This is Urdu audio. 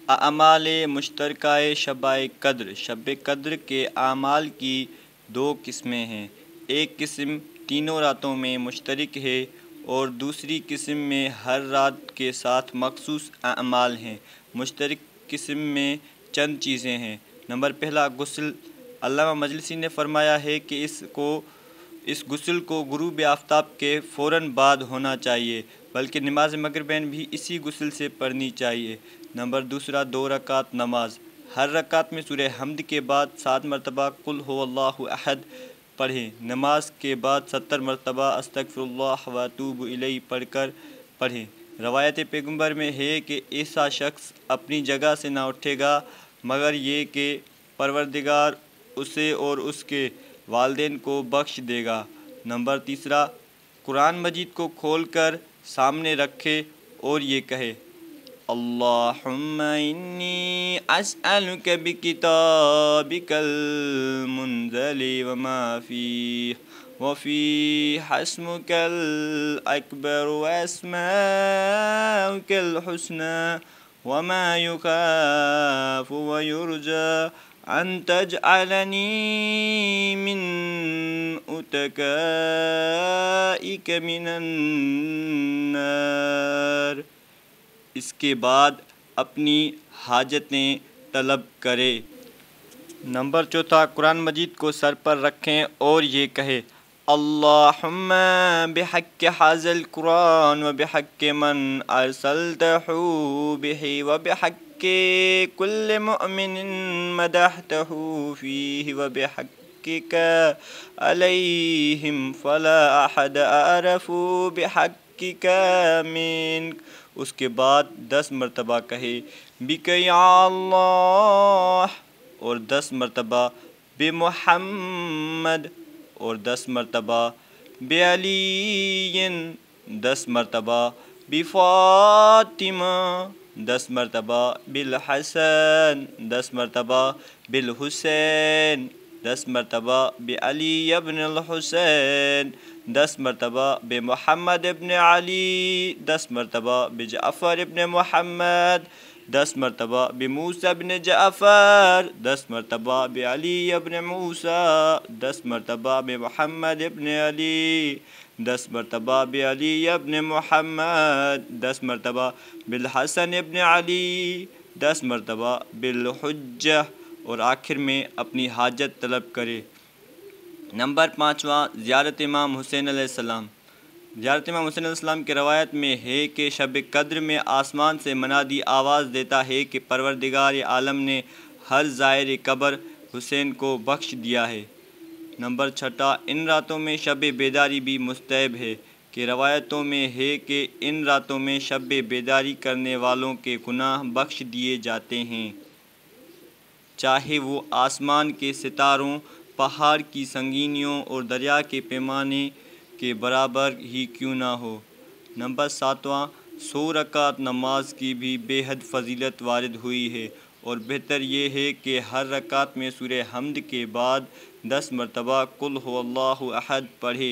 اعمال مشترکہ شب قدر۔ شب قدر کے اعمال کی دو قسمیں ہیں، ایک قسم تینوں راتوں میں مشترک ہے اور دوسری قسم میں ہر رات کے ساتھ مخصوص اعمال ہیں۔ مشترک قسم میں چند چیزیں ہیں۔ نمبر پہلا، غسل۔ علامہ مجلسی نے فرمایا ہے کہ اس غسل کو غروب آفتاب کے فوراً بعد ہونا چاہیے، بلکہ نماز مغربین بھی اسی غسل سے پڑھنی چاہیے۔ نمبر دوسرا، 2 رکعت نماز۔ ہر رکعت میں سورہ حمد کے بعد 7 مرتبہ قل هو اللہ احد پڑھیں۔ نماز کے بعد 70 مرتبہ استغفر اللہ و اتوب الیہ پڑھ کر پڑھیں۔ روایت پیغمبر میں ہے کہ ایسا شخص اپنی جگہ سے نہ اٹھے گا مگر یہ کہ پروردگار اسے اور اس کے والدین کو بخش دے گا۔ نمبر تیسرا، قرآن مجید کو کھول کر سامنے رکھے اور یہ کہے، اللہم انی اسألک بکتابک المنزل وما فیہ وفیہ اسمک الاکبر واسماؤک الحسنى وما یخاف ویرجى ان تجعلنی من اتقائک من النار۔ اس کے بعد اپنی حاجتیں طلب کرے۔ نمبر چوتھا، قرآن مجید کو سر پر رکھیں اور یہ کہے، اللہم بحق ھذا القرآن وبحق من ارسلتہ بہ وبحق کل مؤمن مدحتہ فیہ وبحقک علیہم فلا احد اعرف بحقک منک۔ اس کے بعد 10 مرتبہ کہے، بک یا اللہ، اور 10 مرتبہ بمحمد، اور 10 مرتبہ بعلی، 10 مرتبہ بفاطمہ، 10 مرتبہ بالحسن، 10 مرتبہ بالحسین، 10 مرتبہ بعلی ابن الحسین، 10 مرتبہ بمحمد ابن علی، 10 مرتبہ بجعفر ابن محمد، 10 مرتبہ بموسیٰ ابن جعفر، 10 مرتبہ بعلی ابن موسیٰ، 10 مرتبہ بمحمد ابن علی، 10 مرتبہ بعلی ابن محمد، 10 مرتبہ بالحسن ابن علی، 10 مرتبہ بالحجہ، اور آخر میں اپنی حاجت طلب کرے۔ نمبر 5واں، زیارت امام حسین علیہ السلام۔ زیارت امام حسین علیہ السلام کی روایت میں ہے کہ شب قدر میں آسمان سے منادی آواز دیتا ہے کہ پروردگار عالم نے ہر زائر قبر حسین کو بخش دیا ہے۔ نمبر 6، ان راتوں میں شب بیداری بھی مستحب ہے کہ روایتوں میں ہے کہ ان راتوں میں شب بیداری کرنے والوں کے گناہ بخش دیے جاتے ہیں، چاہے وہ آسمان کے ستاروں، پہاڑ کی سنگینیوں اور دریا کے پیمانے کے برابر ہی کیوں نہ ہو۔ نمبر 7واں، 100 رکعت نماز کی بھی بے حد فضیلت وارد ہوئی ہے، اور بہتر یہ ہے کہ ہر رکعت میں سورہ حمد کے بعد 10 مرتبہ قل هو اللہ احد پڑھے۔